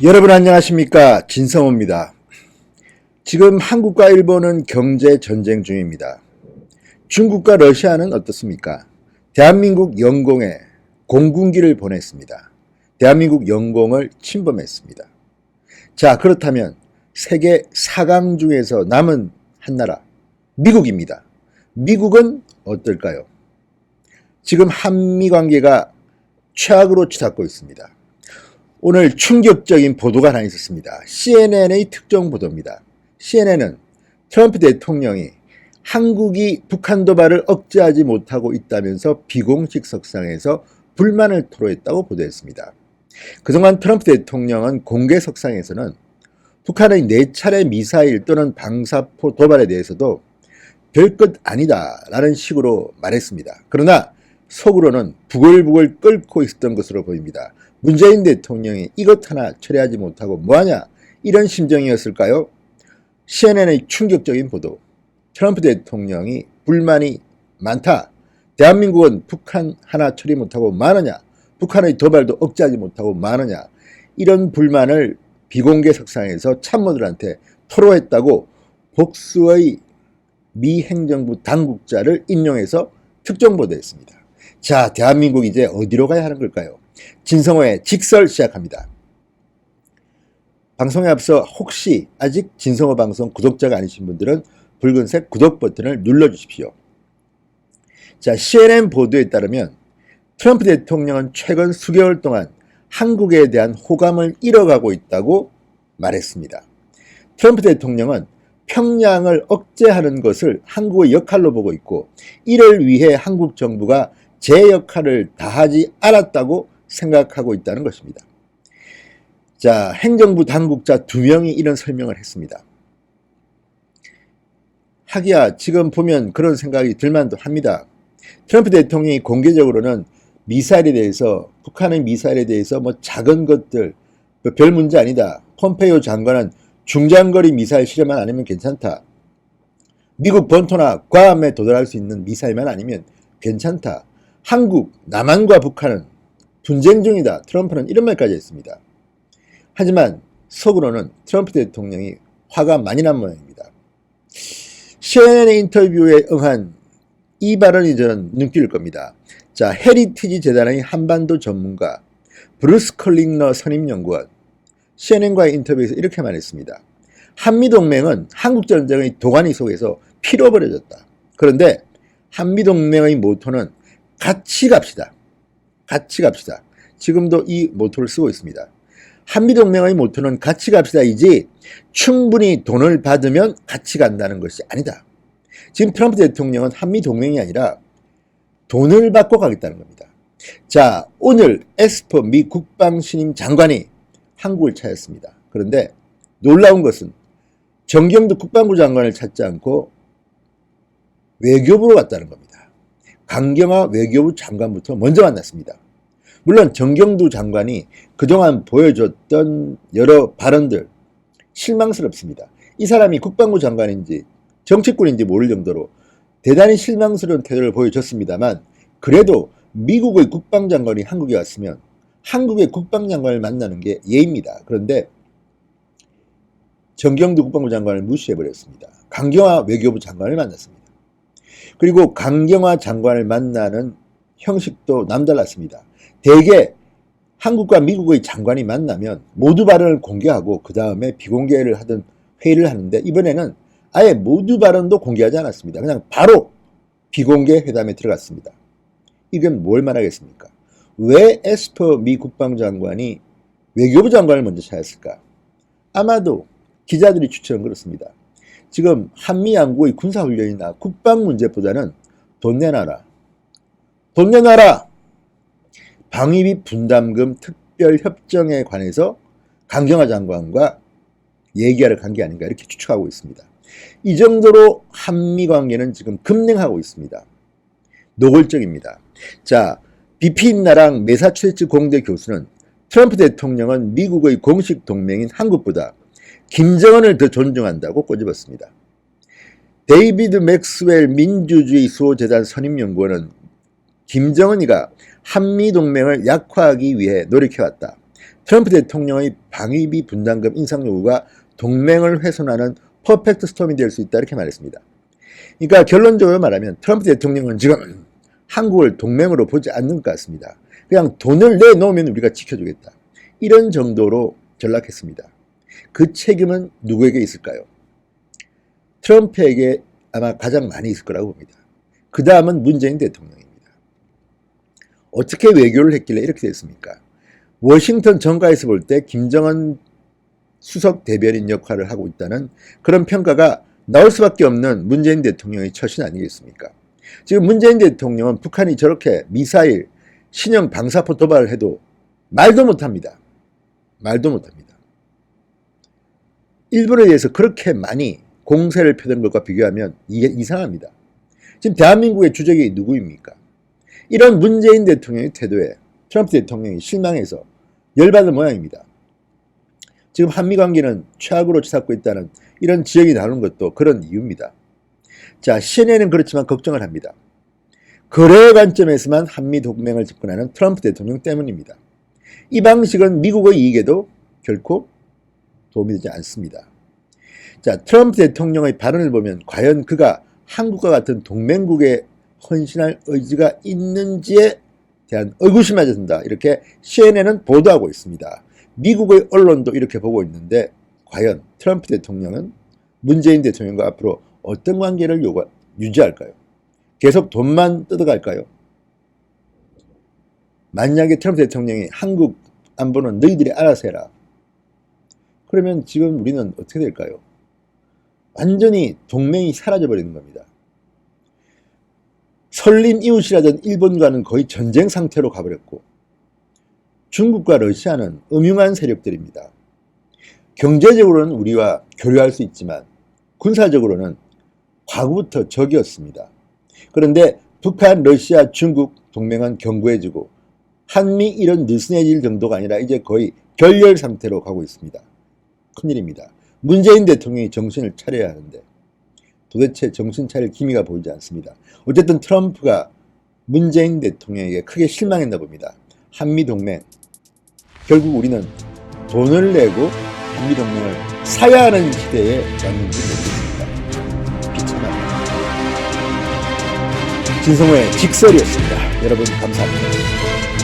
여러분 안녕하십니까, 진성호입니다. 지금 한국과 일본은 경제 전쟁 중입니다. 중국과 러시아는 어떻습니까? 대한민국 영공에 공군기를 보냈습니다. 대한민국 영공을 침범했습니다. 자, 그렇다면 세계 4강 중에서 남은 한 나라, 미국입니다. 미국은 어떨까요? 지금 한미 관계가 최악으로 치닫고 있습니다. 오늘 충격적인 보도가 하나 있었습니다. CNN의 특종 보도입니다. CNN은 트럼프 대통령이 한국이 북한 도발을 억제하지 못하고 있다면서 비공식 석상에서 불만을 토로했다고 보도했습니다. 그동안 트럼프 대통령은 공개 석상에서는 북한의 4차례 미사일 또는 방사포 도발에 대해서도 별것 아니다 라는 식으로 말했습니다. 그러나 속으로는 부글부글 끓고 있었던 것으로 보입니다. 문재인 대통령이 이것 하나 처리하지 못하고 뭐하냐, 이런 심정이었을까요? CNN의 충격적인 보도, 트럼프 대통령이 불만이 많다, 대한민국은 북한 하나 처리 못하고 뭐하느냐, 북한의 도발도 억제하지 못하고 뭐하느냐, 이런 불만을 비공개 석상에서 참모들한테 토로했다고 복수의 미 행정부 당국자를 인용해서 특종 보도했습니다. 자, 대한민국 이제 어디로 가야 하는 걸까요? 진성호의 직설 시작합니다. 방송에 앞서 혹시 아직 진성호 방송 구독자가 아니신 분들은 붉은색 구독 버튼을 눌러주십시오. 자, CNN 보도에 따르면 트럼프 대통령은 최근 수개월 동안 한국에 대한 호감을 잃어가고 있다고 말했습니다. 트럼프 대통령은 평양을 억제하는 것을 한국의 역할로 보고 있고, 이를 위해 한국 정부가 제 역할을 다하지 않았다고 생각하고 있다는 것입니다. 자, 행정부 당국자 2명이 이런 설명을 했습니다. 하기야 지금 보면 그런 생각이 들만도 합니다. 트럼프 대통령이 공개적으로는 미사일에 대해서, 북한의 미사일에 대해서 뭐 작은 것들 별 문제 아니다, 폼페이오 장관은 중장거리 미사일 실험만 아니면 괜찮다, 미국 본토나 괌에 도달할 수 있는 미사일만 아니면 괜찮다, 한국, 남한과 북한은 분쟁 중이다, 트럼프는 이런 말까지 했습니다. 하지만 속으로는 트럼프 대통령이 화가 많이 난 모양입니다. CNN의 인터뷰에 응한 이 발언이 저는 눈길일 겁니다. 자, 헤리티지 재단의 한반도 전문가 브루스 컬링러 선임연구원, CNN과의 인터뷰에서 이렇게 말했습니다. 한미동맹은 한국전쟁의 도가니 속에서 피로 버려졌다. 그런데 한미동맹의 모토는 같이 갑시다. 같이 갑시다. 지금도 이 모토를 쓰고 있습니다. 한미동맹의 모토는 같이 갑시다이지 충분히 돈을 받으면 같이 간다는 것이 아니다. 지금 트럼프 대통령은 한미동맹이 아니라 돈을 받고 가겠다는 겁니다. 자, 오늘 에스퍼 미 국방신임 장관이 한국을 찾았습니다. 그런데 놀라운 것은 정경두 국방부 장관을 찾지 않고 외교부로 갔다는 겁니다. 강경화 외교부 장관부터 먼저 만났습니다. 물론 정경두 장관이 그동안 보여줬던 여러 발언들 실망스럽습니다. 이 사람이 국방부 장관인지 정치꾼인지 모를 정도로 대단히 실망스러운 태도를 보여줬습니다만, 그래도 미국의 국방장관이 한국에 왔으면 한국의 국방장관을 만나는 게 예입니다. 그런데 정경두 국방부 장관을 무시해버렸습니다. 강경화 외교부 장관을 만났습니다. 그리고 강경화 장관을 만나는 형식도 남달랐습니다. 대개 한국과 미국의 장관이 만나면 모두 발언을 공개하고 그 다음에 비공개를 하던 회의를 하는데, 이번에는 아예 모두 발언도 공개하지 않았습니다. 그냥 바로 비공개 회담에 들어갔습니다. 이건 뭘 말하겠습니까? 왜 에스퍼 미 국방장관이 외교부 장관을 먼저 찾았을까? 아마도 기자들이 추측은 그렇습니다. 지금 한미 양국의 군사훈련이나 국방 문제보다는 돈 내놔라, 돈 내놔라, 방위비 분담금 특별협정에 관해서 강경화 장관과 얘기하러 간 게 아닌가, 이렇게 추측하고 있습니다. 이 정도로 한미 관계는 지금 급냉하고 있습니다. 노골적입니다. 자, 비피인나랑 매사추세츠 공대 교수는 트럼프 대통령은 미국의 공식 동맹인 한국보다 김정은을 더 존중한다고 꼬집었습니다. 데이비드 맥스웰 민주주의 수호재단 선임연구원은 김정은이가 한미동맹을 약화하기 위해 노력해왔다. 트럼프 대통령의 방위비 분담금 인상 요구가 동맹을 훼손하는 퍼펙트 스톰이 될 수 있다 이렇게 말했습니다. 그러니까 결론적으로 말하면 트럼프 대통령은 지금 한국을 동맹으로 보지 않는 것 같습니다. 그냥 돈을 내놓으면 우리가 지켜주겠다. 이런 정도로 전락했습니다. 그 책임은 누구에게 있을까요? 트럼프에게 아마 가장 많이 있을 거라고 봅니다. 그 다음은 문재인 대통령입니다. 어떻게 외교를 했길래 이렇게 됐습니까? 워싱턴 정가에서 볼 때 김정은 수석 대변인 역할을 하고 있다는 그런 평가가 나올 수밖에 없는 문재인 대통령의 처신 아니겠습니까? 지금 문재인 대통령은 북한이 저렇게 미사일, 신형 방사포 도발을 해도 말도 못합니다. 말도 못합니다. 일본에 대해서 그렇게 많이 공세를 펴던 것과 비교하면 이게 이상합니다. 지금 대한민국의 주적이 누구입니까? 이런 문재인 대통령의 태도에 트럼프 대통령이 실망해서 열받은 모양입니다. 지금 한미관계는 최악으로 치닫고 있다는 이런 지적이 나오는 것도 그런 이유입니다. 자, CNN은 그렇지만 걱정을 합니다. 거래 관점에서만 한미 동맹을 접근하는 트럼프 대통령 때문입니다. 이 방식은 미국의 이익에도 결코 도움이 되지 않습니다. 자, 트럼프 대통령의 발언을 보면 과연 그가 한국과 같은 동맹국에 헌신할 의지가 있는지에 대한 의구심이 든다. 이렇게 CNN은 보도하고 있습니다. 미국의 언론도 이렇게 보고 있는데 과연 트럼프 대통령은 문재인 대통령과 앞으로 어떤 관계를 유지할까요? 계속 돈만 뜯어갈까요? 만약에 트럼프 대통령이 한국 안보는 너희들이 알아서 해라. 그러면 지금 우리는 어떻게 될까요? 완전히 동맹이 사라져버리는 겁니다. 설린 이웃이라던 일본과는 거의 전쟁 상태로 가버렸고 중국과 러시아는 음흉한 세력들입니다. 경제적으로는 우리와 교류할 수 있지만 군사적으로는 과거부터 적이었습니다. 그런데 북한, 러시아, 중국 동맹은 견고해지고 한미 이런 느슨해질 정도가 아니라 이제 거의 결렬 상태로 가고 있습니다. 큰일입니다. 문재인 대통령이 정신을 차려야 하는데 도대체 정신 차릴 기미가 보이지 않습니다. 어쨌든 트럼프가 문재인 대통령에게 크게 실망했나 봅니다. 한미동맹, 결국 우리는 돈을 내고 한미동맹을 사야 하는 시대에 왔는지 모르겠습니다. 비참합니다. 진성호의 직설이었습니다. 여러분 감사합니다.